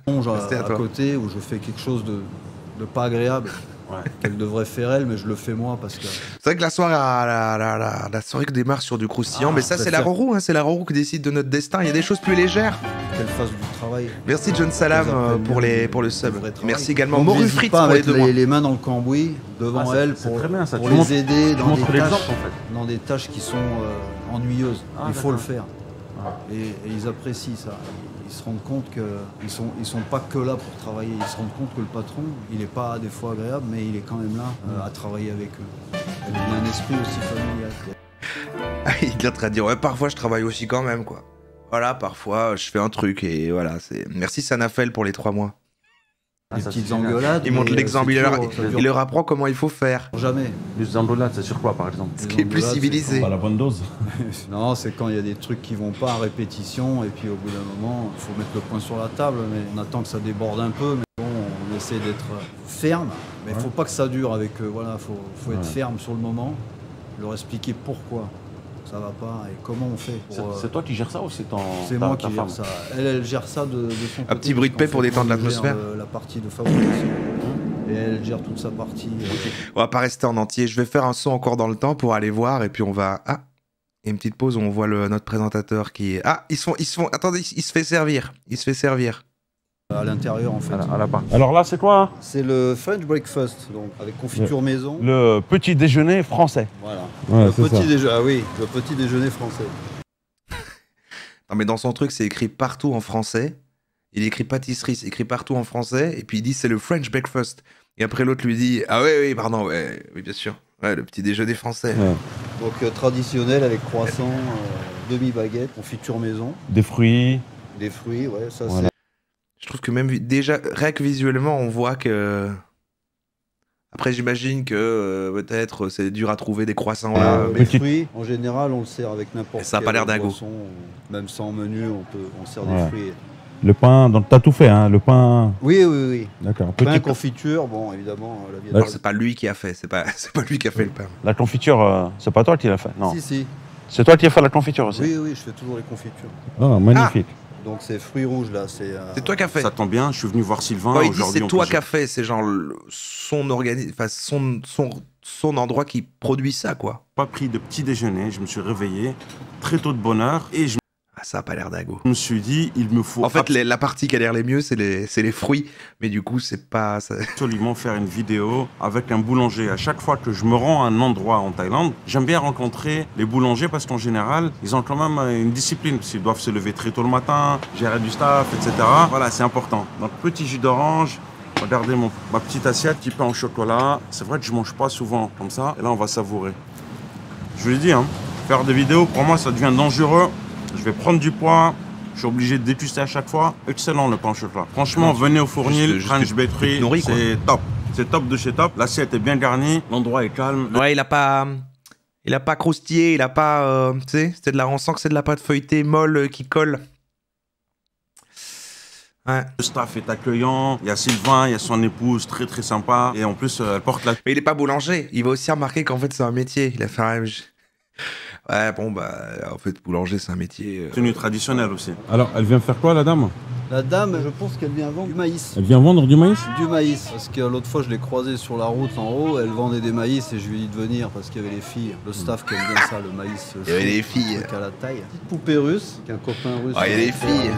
C'était à À toi. côté où je fais quelque chose de pas agréable, Ouais. qu'elle devrait faire elle, mais je le fais moi parce que... C'est vrai que la soirée, la soirée qui démarre sur du croustillant, Ah, mais ça je c'est la préfère. Roro, hein, c'est la Roro qui décide de notre destin. Il y a des choses plus légères. qu'elle fasse du travail. Merci John Salam Qu'elles apprennent pour bien le du sub. vrai travail. Merci également Donc, Moru j'hésite Fritz pas à pour les mettre 2 mois. les mains dans le cambouis devant Ah, c'est- elle c'est pour, très bien, ça. pour Tu les montres- aider Tu dans montres des l'exemple tâches, en fait. dans des tâches qui sont ennuyeuses. Ah, Il faut le d'accord. faire. Et ils apprécient ça. Ils se rendent compte qu'ils sont pas que là pour travailler. Ils se rendent compte que le patron, il n'est pas des fois agréable, mais il est quand même là à travailler avec eux. Il y a un esprit aussi familial. Il est en train de dire ouais, parfois je travaille aussi quand même quoi. Voilà, parfois je fais un truc et voilà, c'est merci Sanafel pour les 3 mois. Ah, Des ça, petites c'est génial. engueulades. Il montre mais, l'exemple, c'est il toujours- leur apprend comment il faut faire. Jamais. Les embrouillades, c'est sur quoi par exemple? Ce qui est plus engueulades, civilisé. Pas la bonne dose. Non, c'est quand il y a des trucs qui vont pas à répétition et puis au bout d'un moment, il faut mettre le point sur la table, mais on attend que ça déborde un peu, mais bon, on essaie d'être ferme, mais il faut pas que ça dure avec eux. Voilà, faut être ferme sur le moment, leur expliquer pourquoi ça va pas et comment on fait. C'est toi qui gères ça ou c'est C'est moi qui gère ça. Elle gère ça de son côté. petit bruit de parce paix qu'en pour fait, détendre moi, je l'atmosphère. gère, la partie de fabrication. Et elle gère toute sa partie. On va pas rester en entier, je vais faire un saut encore dans le temps pour aller voir et puis on va il y a une petite pause où on voit notre présentateur qui est ils se font attendez, il se fait servir. À l'intérieur, en fait. à la part. Alors là, c'est quoi hein? C'est le French breakfast, donc avec confiture maison. Le petit déjeuner français. Voilà. Ouais, Le c'est ça. petit déjeuner, ah oui, le petit déjeuner français. Non mais dans son truc, c'est écrit partout en français. Il écrit pâtisserie, c'est écrit partout en français et puis il dit c'est le French breakfast. Et après l'autre lui dit ah oui pardon, oui bien sûr. Ouais, le petit déjeuner français. Ouais. Donc traditionnel avec croissant, demi-baguette, confiture maison, Des fruits. des fruits, ouais, ça Voilà. Je trouve que même déjà, rien que visuellement, on voit que... Après, j'imagine que peut-être c'est dur à trouver des croissants là. c'est... Mais... Les Petite- fruits, en général, on le sert avec n'importe Et ça a pas l'air quelle d'ago. boisson, même sans menu, on sert Ouais. des fruits. Le pain, donc t'as tout fait, hein, le pain. Oui. D'accord. Pain, Petit confiture, bon, évidemment, la viande. Alors, c'est pas lui qui a fait, c'est pas lui qui a fait le pain. La confiture, c'est pas toi qui l'as fait. Non. Si. C'est toi qui as fait la confiture aussi. Oui, je fais toujours les confitures. Oh, magnifique. Donc c'est fruits rouges là, c'est... C'est toi qui a fait. Ça tombe bien, je suis venu voir Sylvain. Quand il dit aujourd'hui, c'est on toi peut qui a fait, c'est genre son endroit qui produit ça, quoi. pas pris de petit déjeuner, je me suis réveillé très tôt de bonne heure et je Ah, ça a pas l'air d'ago. me suis dit, il me faut En fait, la partie qui a l'air les mieux, c'est les fruits. Mais du coup, c'est pas... absolument faire une vidéo avec un boulanger. À chaque fois que je me rends à un endroit en Thaïlande, j'aime bien rencontrer les boulangers parce qu'en général, ils ont quand même une discipline. Parce qu'ils doivent se lever très tôt le matin, gérer du staff, etc. Voilà, c'est important. Donc, petit jus d'orange. Regardez ma petite assiette, petit pain au chocolat. C'est vrai que je mange pas souvent comme ça. Et là, on va savourer. Je vous l'ai dit, hein, faire des vidéos, pour moi, ça devient dangereux. Je vais prendre du poids. Je suis obligé de déguster à chaque fois. Excellent le pain au chocolat. Franchement, venez au Fournil, juste French Bakery, nourri, quoi. c'est top. C'est top de chez top. L'assiette est bien garnie, l'endroit est calme. Ouais, il a pas croustillé, il a pas... tu sais, c'était de la... On sent que c'est de la pâte feuilletée molle qui colle. Ouais. Le staff est accueillant. Il y a Sylvain, il y a son épouse, très très sympa. Et en plus, elle porte la Mais il est pas boulanger. Il va aussi remarquer qu'en fait, c'est un métier. Il a fait un... Ouais, bon, bah, en fait, boulanger, c'est un métier. tenue traditionnelle aussi. Alors, elle vient faire quoi, la dame? La dame, je pense qu'elle vient vendre du maïs. Elle vient vendre du maïs? Du maïs. Parce que l'autre fois, je l'ai croisée sur la route en haut, elle vendait des maïs et je lui ai dit de venir parce qu'il y avait les filles. Le staff qui aime bien ça, le maïs. Il y avait les filles. À la taille. Petite poupée russe, qu'un copain russe. Ah, il y a les filles.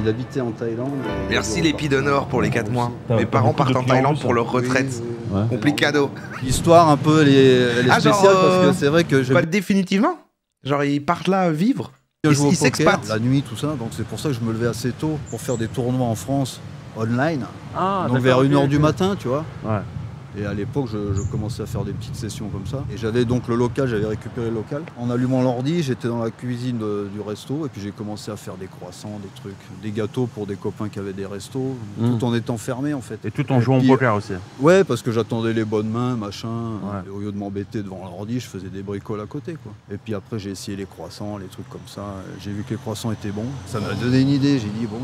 Il habitait en Thaïlande. Merci les Pieds d'Honneur pour les 4 mois. T'as Mes parents beaucoup de partent en clients Thaïlande russes, pour leur Oui, retraite. oui. Ouais. Complicado. L'histoire un peu, elle est Ah, genre, spéciale parce que c'est vrai que j'ai Pas définitivement. Genre ils partent là vivre. joué au Ils poker s'expatent. la nuit, tout ça. Donc c'est pour ça que je me levais assez tôt pour faire des tournois en France online. Ah, Donc vers 1h du matin. matin, tu vois. Ouais. Et à l'époque, je commençais à faire des petites sessions comme ça. Et j'avais donc le local, j'avais récupéré le local. En allumant l'ordi, j'étais dans la cuisine du resto et puis j'ai commencé à faire des croissants, des trucs, des gâteaux pour des copains qui avaient des restos, tout en étant fermé en fait. Et tout en jouant au puis- poker aussi. Ouais, parce que j'attendais les bonnes mains, machin. Ouais. Et au lieu de m'embêter devant l'ordi, je faisais des bricoles à côté, quoi. Et puis après, j'ai essayé les croissants, les trucs comme ça. J'ai vu que les croissants étaient bons. Ça m'a donné une idée. J'ai dit, bon,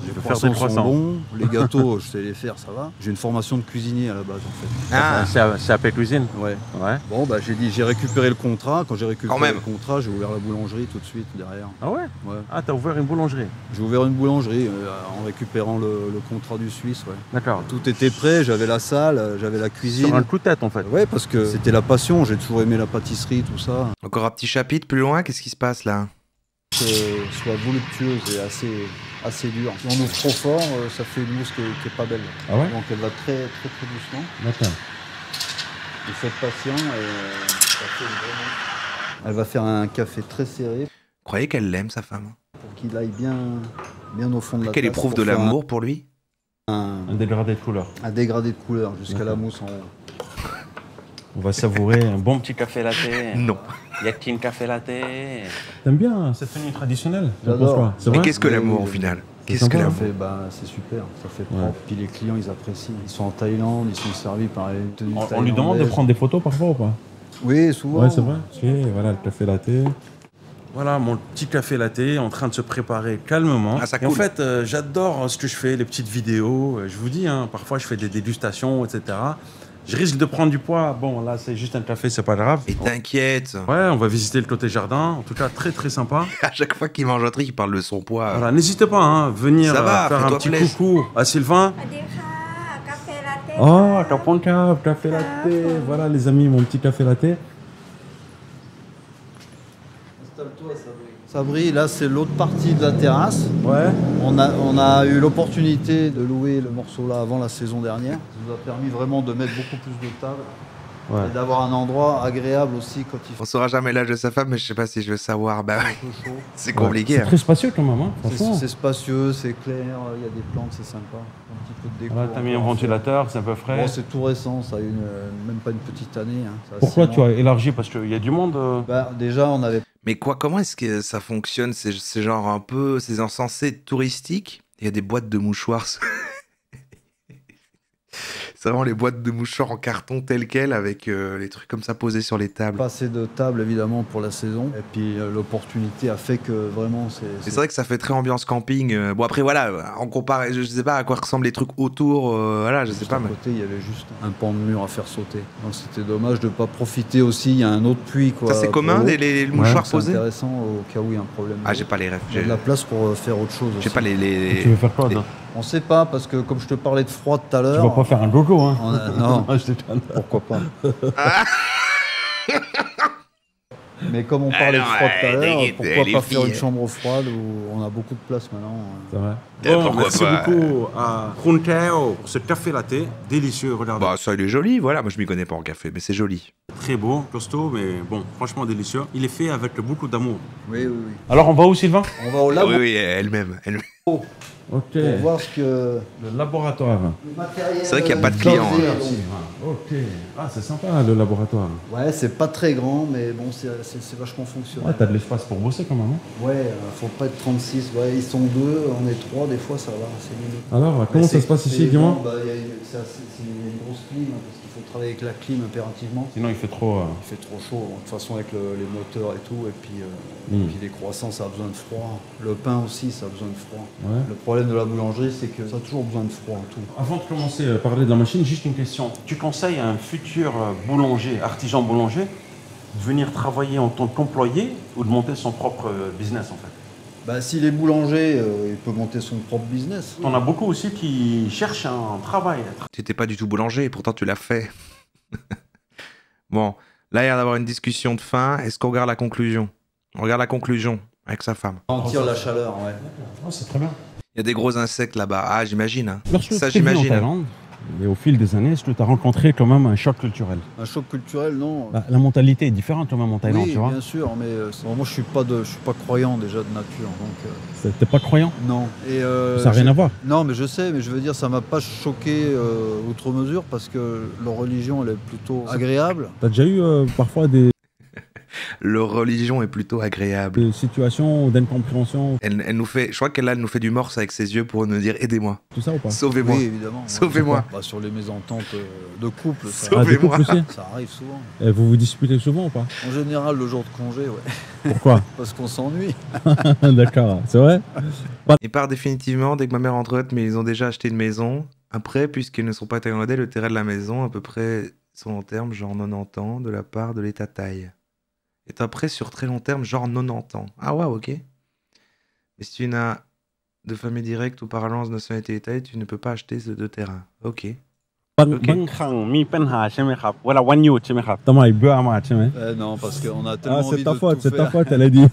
les vais faire croissants des sont croissants. bons, les gâteaux, je sais les faire, ça va. J'ai une formation de cuisinier à la base, en fait. Ah, C'est AP Cuisine. Ouais. Ouais. Bon, bah, j'ai récupéré le contrat. Quand j'ai récupéré même. le contrat, j'ai ouvert la boulangerie tout de suite derrière. Ah ouais? Ouais. Ah, t'as ouvert une boulangerie. J'ai ouvert une boulangerie en récupérant le contrat du Suisse, ouais. D'accord. Tout était prêt, j'avais la salle, j'avais la cuisine. Sur un coup de tête en fait. Ouais, parce que c'était la passion, j'ai toujours aimé la pâtisserie, tout ça. encore un petit chapitre plus loin, qu'est-ce qui se passe là? Soit voluptueuse et assez dure. Si on ouvre trop fort, ça fait une mousse qui est pas belle. Ah ouais? Donc elle va très doucement. D'accord. Vous faites patient et ça fait une vraie mousse. Elle va faire un café très serré Vous croyez qu'elle l'aime sa femme? pour qu'il aille bien au fond de la Qu'elle tasse éprouve pour de faire l'amour pour lui? Un dégradé de couleur. un dégradé de couleur jusqu'à la D'accord. mousse en haut. On va savourer un bon petit café latte. Non. Yakin café latte. T'aimes bien cette tenue traditionnelle? J'adore. C'est Mais vrai? qu'est-ce que Oui, l'amour oui, au final? C'est Qu'est-ce que sympa. l'amour? C'est super, ça fait Ouais. propre. Puis les clients, ils apprécient. Ils sont en Thaïlande, ils sont servis par les tenues On lui demande de thaïlandaises. prendre des photos parfois ou pas? Oui, souvent. Ouais, c'est vrai. Ok, voilà le café latte. Voilà mon petit café latte en train de se préparer calmement. Ah, ça Et en coule. fait, j'adore ce que je fais, les petites vidéos. Je vous dis, hein, parfois je fais des dégustations, etc. Je risque de prendre du poids. Bon, là, c'est juste un café, c'est pas grave. Et t'inquiète. Ouais, on va visiter le côté jardin. En tout cas, très très sympa. À chaque fois qu'il mange un truc, il parle de son poids. Voilà, n'hésitez pas à venir Ça va, faire un fais-toi petit plaisir. coucou à Sylvain. สวัสดีค่ะกาแฟลาเต้ Oh, Capon café latte. Voilà les amis, mon petit café latte. Installe-toi, Sabri, là c'est l'autre partie de la terrasse. Ouais. On a eu l'opportunité de louer le morceau là avant la saison dernière. Ça nous a permis vraiment de mettre beaucoup plus de tables Ouais. et d'avoir un endroit agréable aussi quand il On fait saura jamais l'âge de sa femme, mais je sais pas si je veux savoir. Bah ouais, un peu chaud. c'est compliqué. C'est hein. très spacieux quand même, hein, franchement. C'est spacieux, c'est clair, il y a des plantes, c'est sympa. Un petit peu de déco. Voilà, t'as mis un encore. ventilateur, c'est un peu frais. Bon, c'est tout récent, ça a même pas une petite année. Hein. Ça a Pourquoi 6 tu mois. as élargi? Parce qu'il y a du monde. Bah, déjà, on avait Mais comment est-ce que ça fonctionne? C'est genre un peu, c'est censé être touristique. Il y a des boîtes de mouchoirs. C'est vraiment les boîtes de mouchoirs en carton telles quelles avec les trucs comme ça posés sur les tables. pas assez de tables évidemment pour la saison. Et puis l'opportunité a fait que vraiment Et c'est vrai que ça fait très ambiance camping. Bon après voilà, en comparé, je sais pas à quoi ressemblent les trucs autour. Voilà, je sais Juste pas. à Mais... côté, il y avait juste un pan de mur à faire sauter. Donc c'était dommage de ne pas profiter aussi. Il y a un autre puits. Quoi, Ça c'est commun pour l'eau. les mouchoirs C'est posés. intéressant au cas où il y a un problème. Ah j'ai pas les rêves. Il y a de la place pour faire autre chose. J'ai aussi. pas les... Tu veux faire quoi les- toi? On sait pas parce que comme je te parlais de froid tout à Tu l'heure. vas pas faire un gogo, hein? Non, Je déconne. pourquoi pas. Mais comme on parlait de non, froid tout à l'heure, t'inquiète, pourquoi les pas faire filles. une chambre froide où on a beaucoup de place maintenant. C'est vrai. Bon, pourquoi merci pas. beaucoup à Junteo pour ce café latte. Délicieux, regardez. Bah ça il est joli, voilà. Moi je m'y connais pas en café, mais c'est joli. Très beau, costaud, mais bon, franchement délicieux. Il est fait avec beaucoup d'amour. Oui, oui, oui. Alors on va où, Sylvain? On va au Ah labo oui, oui, elle-même. Ok. pour voir ce que Le laboratoire. le matériel. C'est vrai qu'il y a pas de clients, dosé, hein. donc. Ok. Ah, c'est sympa le laboratoire. Ouais, c'est pas très grand, mais bon, c'est vachement Ouais, fonctionnel. t'as de l'espace pour bosser quand même. Hein. Ouais, faut pas être 36. Ouais, ils sont 2, on est 3, des fois ça va, c'est limite. Alors, comment ça se passe ici, dis-moi? Bah, il y a une grosse clim, hein, parce qu'il faut travailler avec la clim impérativement. Sinon, il fait trop. Il fait trop chaud, de toute façon avec les moteurs et tout, et puis les croissants ça a besoin de froid. Le pain aussi ça a besoin de froid. Ouais. Le problème de la boulangerie c'est que ça a toujours besoin de froid en tout. Avant de commencer à parler de la machine, juste une question. Tu conseilles à un futur boulanger, artisan boulanger, de venir travailler en tant qu'employé ou de monter son propre business en fait? Bah, s'il est boulanger, il peut monter son propre business. On a beaucoup aussi qui cherchent un travail. Tu n'étais pas du tout boulanger et pourtant tu l'as fait. Bon, là, il y a d'avoir une discussion de fin. Est-ce qu'on regarde la conclusion? On regarde la conclusion avec sa femme. On tire la chaleur, ouais. Oh, c'est très bien. Il y a des gros insectes là-bas. Ah, j'imagine. Hein. Lorsque Ça, tu es venu en j'imagine. Thaïlande, et au fil des années, est-ce que tu as rencontré quand même un choc culturel? Un choc culturel, non. Bah, la mentalité est différente quand même en Thaïlande, Oui, tu vois. bien sûr, mais moi je suis pas croyant déjà de nature, donc T'es pas croyant? non. Et, Ça n'a rien à voir. Non, mais je sais, mais je veux dire, ça m'a pas choqué outre mesure parce que leur religion, elle est plutôt agréable. T'as déjà eu parfois des Leur religion est plutôt agréable. situations d'incompréhension, Elle nous fait, je crois qu'elle nous fait du morse avec ses yeux pour nous dire aidez-moi, tout ça ou pas? sauvez-moi. Oui, évidemment. Sauvez-moi. Bah, sur les mésententes de couple, ça, Sauvez- des Sauvez-moi. couples aussi. ça arrive souvent. Et vous vous disputez souvent ou pas? En général, le jour de congé, ouais. Pourquoi? Parce qu'on s'ennuie. D'accord, c'est vrai? Il part définitivement dès que ma mère retraite, mais ils ont déjà acheté une maison. Après, puisqu'ils ne sont pas thaïlandais, le terrain de la maison, à peu près sur long terme, genre 90 ans, de la part de l'État thaï. Et après, sur très long terme, genre 90 ans. Ah ouais, ok. Mais si tu n'as de famille directe ou par alliance de nationalité thaï, tu ne peux pas acheter ces deux terrains. Ok. Ok. บางครั้งมีปัญหาใช่ไหมครับเวลาวันหยุดใช่ไหมครับทำไมเบื่อมากใช่ไหม Non, parce qu'on a Ah, tellement envie c'est ta de faute, tout c'est ta faire. faute, elle a dit.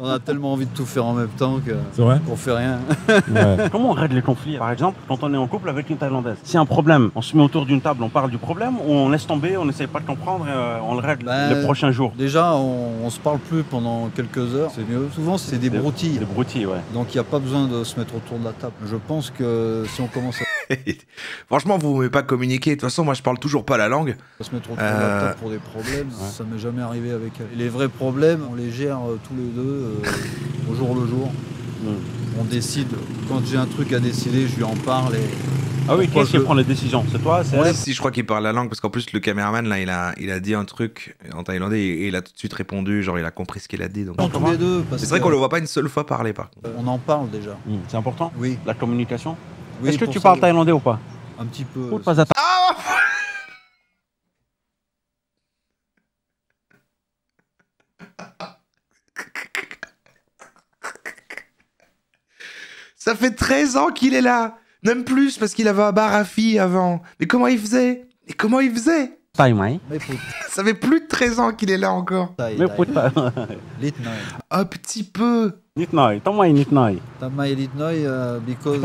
On a tellement envie de tout faire en même temps C'est vrai? qu'on fait rien. Ouais. Comment on règle les conflits? Par exemple, quand on est en couple avec une Thaïlandaise, s'il y a un problème, on se met autour d'une table, on parle du problème, ou on laisse tomber, on n'essaye pas de comprendre et on le règle Ben, les prochains jours? Déjà, on se parle plus pendant quelques heures, c'est mieux. Souvent, c'est des broutilles. Des broutilles, ouais. Donc, il n'y a pas besoin de se mettre autour de la table. Je pense que si on commence Franchement, vous ne pouvez pas communiquer. De toute façon, moi, je parle toujours pas la langue. à se mettre autour de la table pour des problèmes, ça m'est jamais arrivé avec elle. Et les vrais problèmes, on les gère tous les deux au jour le jour. On décide. Quand j'ai un truc à décider, je lui en parle. Et Ah oui, Pourquoi qui est-ce qui je- prend les décisions? C'est toi? C'est Ouais, elle? si, je crois qu'il parle la langue, parce qu'en plus, le caméraman, là, il a dit un truc en thaïlandais et il a tout de suite répondu, genre, il a compris ce qu'il a dit. Donc... tous les deux. Parce C'est vrai que qu'on le voit pas une seule fois parler, par contre. on en parle déjà. C'est important? Oui. La communication? Oui, Est-ce que pour tu ça, parles thaïlandais ou pas? Un petit peu. Ou pas à Ça fait 13 ans qu'il est là. Même plus, parce qu'il avait un bar à filles avant. Mais comment il faisait? Et comment il faisait? Thai ไหม Mais pour Ça fait plus de 13 ans qu'il est là encore. Thaï, ไม่ Thaï. พูดไทย Lit Noi. Un petit peu. นิดหน่อยต้องไม่นิดหน่อย Tamai Lit Noi, because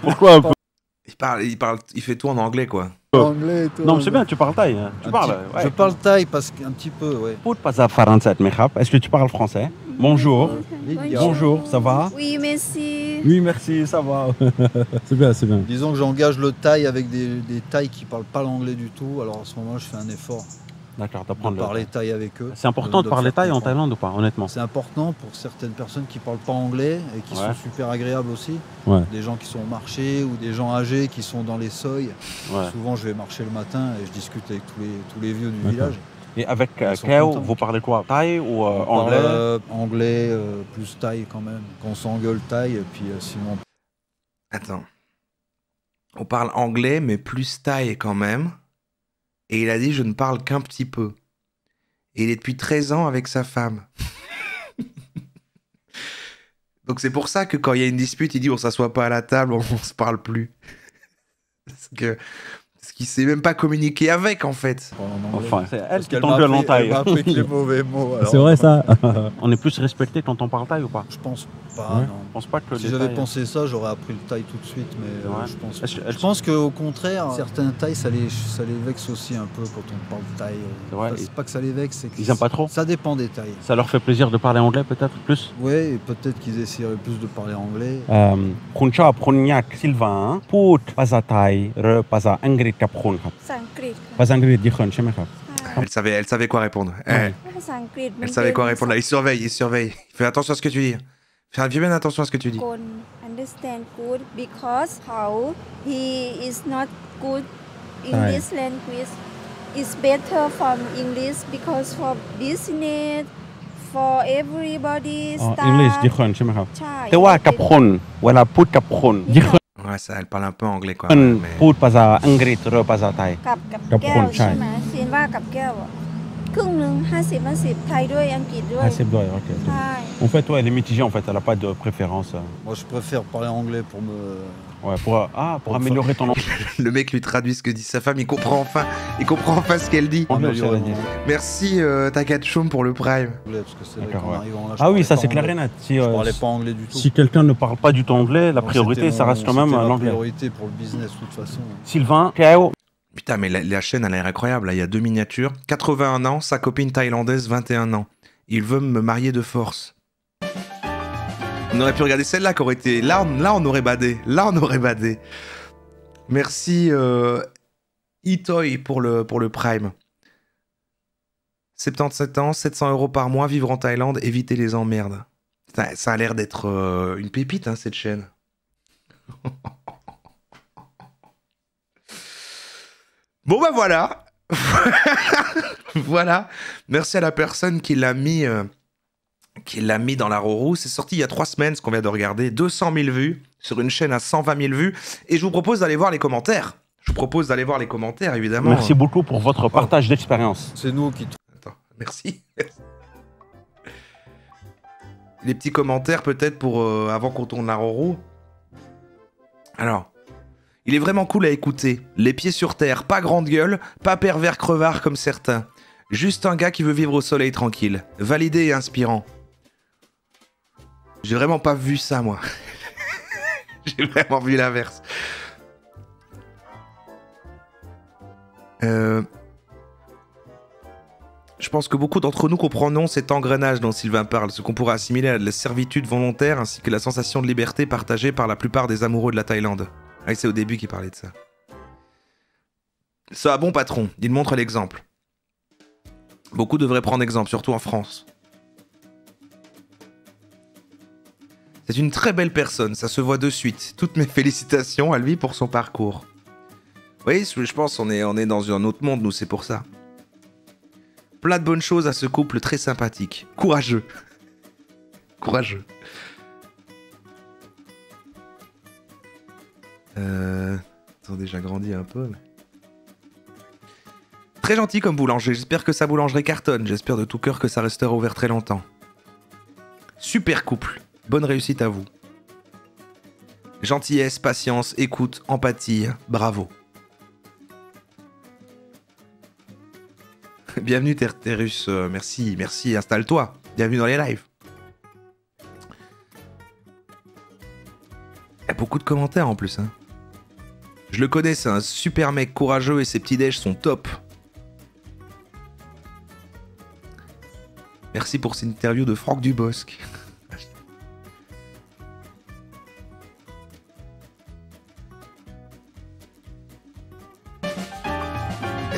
Pourquoi un peu? Il fait tout en anglais, quoi. anglais et tout. Non, mais c'est bien, tu parles thaï. Hein. Tu Un parles, petit- ouais. Je parle thaï parce qu'un petit peu, ouais. พูดภาษาฝรั่งเศสไหมครับ Est-ce que tu parles français? Bonjour. Bonjour, ça va? Oui, merci. Oui, merci, ça va. C'est bien, c'est bien. Disons que j'engage le thaï avec des thaïs qui parlent pas l'anglais du tout. Alors à ce moment-là, je fais un effort D'accord, de d'apprendre le... parler thaï avec eux. C'est important de parler faire thaï en comprendre. Thaïlande ou pas, honnêtement? C'est important pour certaines personnes qui parlent pas anglais et qui Ouais. sont super agréables aussi. Ouais. Des gens qui sont au marché ou des gens âgés qui sont dans les seuils. Ouais. Souvent, je vais marcher le matin et je discute avec tous les vieux du D'accord. village. Et avec Ils sont Keo, contents. vous parlez quoi? Thaï ou On parle, anglais? anglais, plus thaï quand même. Quand on s'engueule thaï et puis sinon. Attends. On parle anglais, mais plus thaï quand même. Et il a dit, je ne parle qu'un petit peu. Et il est depuis 13 ans avec sa femme. Donc c'est pour ça que quand il y a une dispute, il dit, on s'assoit pas à la table, on se parle plus. Parce qu'il sait même pas communiquer avec, en fait. On parle en anglais. Enfin, c'est elle Parce qui qu'elle t'engueule m'a en appris- elle thaï. m'a appris que les mauvais mots. alors- C'est vrai ça? On est plus respecté quand on parle thaï ou pas? Je pense pas, Ouais. non. Je pense pas que Si les j'avais Thaïs- pensé ça, j'aurais appris le thaï tout de suite, mais Ouais. je pense. Est-ce que- Je pense qu'au contraire, certains thaïs, ça les vexe aussi un peu quand on parle thaï. C'est vrai, Enfin, c'est pas que ça les vexe, c'est Ils aiment pas trop? Ça dépend des thaïs. Ça leur fait plaisir de parler anglais peut-être plus? Ouais, et peut-être qu'ils essaieraient plus de parler anglais. คุณชอบคุณอยากซิลวาพูดภาษาไทยหรือภาษาอังกฤษกับคุณครับ ภาษาอังกฤษ ภาษาอังกฤษยี่คนใช่ไหมครับ ค่ะ Elle savait quoi répondre. Ouais. ภาษาอังกฤษ Elle savait quoi répondre. Là, il surveille. Il fait attention à ce que tu dis. Fais bien attention à ce que tu dis. คน understand good because how he is not good English language is better from English because for business for everybody อ๋อ staff อังกฤษยี่คนใช่ไหมครับ ใช่ แต่ว่ากับคนเวลาพูดกับคนยี่คน Ouais, ça, elle parle un peu anglais, quoi. มัน Mais... พูดภาษาอังกฤษหรือภาษาไทย กับ กับ แก้ ค วน ใช่ ใช่ไหมซีนว่ากับแก้วอะ ครึ่งหนึ่ง50-50ไทยด้วยอังกฤษด้วย Ah, c'est vrai, ok. ใช่ En fait, ouais, elle est mitigée, en fait. Elle n'a pas de préférence. Moi, je préfère parler anglais pour me. Ouais, pour améliorer ton anglais. Le mec lui traduit ce que dit sa femme, il comprend enfin ce qu'elle dit. améliorer c'est mon la Merci Takachum pour le prime. anglais parce que c'est vrai D'accord, qu'en ouais. arrivant là. Ah oui, ça c'est clair clair et net. Si, Je parlais pas anglais du tout. si quelqu'un ne parle pas du tout anglais, la Donc, priorité, c'était ça reste quand même c'était ma l'anglais. priorité pour le business de toute façon. Sylvain, ciao. Putain, mais la chaîne, elle a l'air incroyable. Là. Il y a 2 miniatures. 81 ans, sa copine thaïlandaise, 21 ans. Il veut me marier de force. On aurait pu regarder celle-là qui aurait été... Là, on aurait badé. Là, on aurait badé. Merci Itoy pour le Prime. 77 ans, 700 € par mois, vivre en Thaïlande, éviter les emmerdes. Ça a l'air d'être une pépite, hein, cette chaîne. Bon bah voilà. Voilà. Merci à la personne qui l'a mis dans la roue. C'est sorti il y a 3 semaines, ce qu'on vient de regarder. 200 000 vues sur une chaîne à 120 000 vues. Et je vous propose d'aller voir les commentaires. Évidemment. Merci beaucoup pour votre partage d'expérience. C'est nous qui. Attends, merci. Les petits commentaires peut-être pour avant qu'on tourne la roue. Alors. Il est vraiment cool à écouter. Les pieds sur terre, pas grande gueule, pas pervers crevard comme certains. Juste un gars qui veut vivre au soleil tranquille. Validé et inspirant. J'ai vraiment pas vu ça, moi. J'ai vraiment vu l'inverse. Je pense que beaucoup d'entre nous comprenons cet engrenage dont Sylvain parle, ce qu'on pourrait assimiler à de la servitude volontaire ainsi que la sensation de liberté partagée par la plupart des amoureux de la Thaïlande. Ah, c'est au début qu'il parlait de ça. Ça, bon patron, il montre l'exemple. Beaucoup devraient prendre exemple, surtout en France. C'est une très belle personne, ça se voit de suite. Toutes mes félicitations à lui pour son parcours. Oui, je pense qu'on est dans un autre monde, nous, c'est pour ça. Plein de bonnes choses à ce couple très sympathique. Courageux. Courageux. Attendez, j'ai grandi un peu. Mais... Très gentil comme boulanger. J'espère que sa boulangerie cartonne. J'espère de tout cœur que ça restera ouvert très longtemps. Super couple. Bonne réussite à vous. Gentillesse, patience, écoute, empathie. Bravo. Bienvenue Terterus. Merci, merci. Installe-toi. Bienvenue dans les lives. Il y a beaucoup de commentaires en plus, hein. Je le connais, c'est un super mec courageux et ses petits déj sont top. Merci pour cette interview de Franck Dubosc.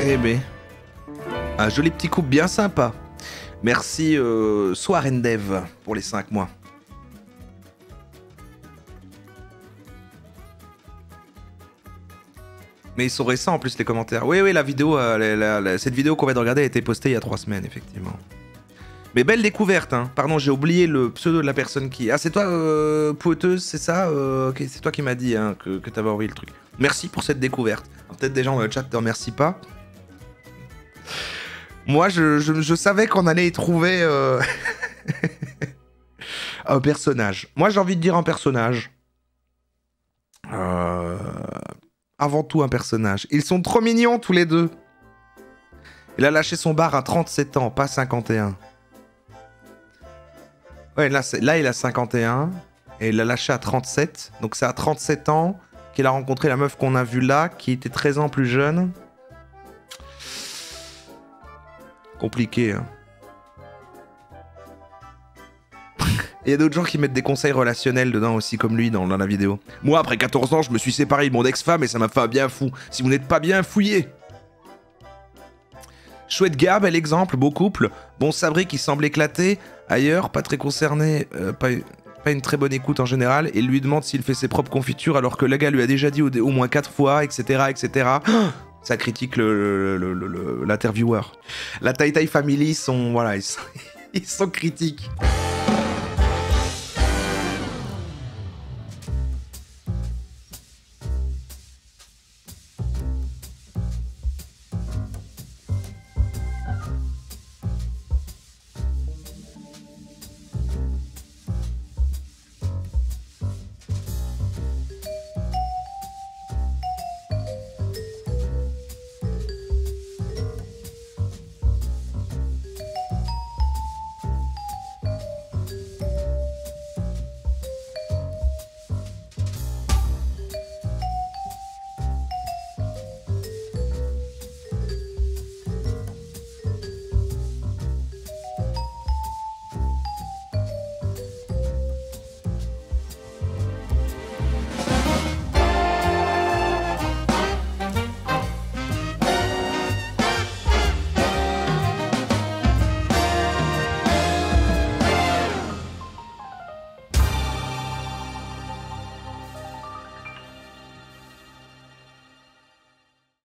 Eh ben, un joli petit couple bien sympa. Merci Soarendev pour les 5 mois. Mais ils sont récents en plus les commentaires. Oui, la vidéo, cette vidéo qu'on vient de regarder a été postée il y a 3 semaines, effectivement. Mais belle découverte, hein. Pardon, j'ai oublié le pseudo de la personne qui... Ah, c'est toi, Poteuse, c'est ça okay, c'est toi qui m'as dit hein, que t'avais envoyé le truc. Merci pour cette découverte. Peut-être des gens dans le chat te remercient pas. Moi, je savais qu'on allait y trouver un personnage. Moi, j'ai envie de dire un personnage. Avant tout un personnage. Ils sont trop mignons tous les deux. Il a lâché son bar à 37 ans, pas 51. Ouais, là il a 51 et il l'a lâché à 37. Donc c'est à 37 ans qu'il a rencontré la meuf qu'on a vue là, qui était 13 ans plus jeune. Compliqué, hein. Il y a d'autres gens qui mettent des conseils relationnels dedans aussi, comme lui, dans la vidéo. Moi, après 14 ans, je me suis séparé de mon ex-femme et ça m'a fait un bien fou. Si vous n'êtes pas bien, fouillez. Chouette gars, bel exemple, beau couple. Bon Sabri qui semble éclaté. Ailleurs, pas très concerné, pas une très bonne écoute en général. Et il lui demande s'il fait ses propres confitures alors que le gars lui a déjà dit au moins 4 fois, etc. etc. Ça critique l'intervieweur. La Tai Tai Family sont... Voilà, ils sont critiques.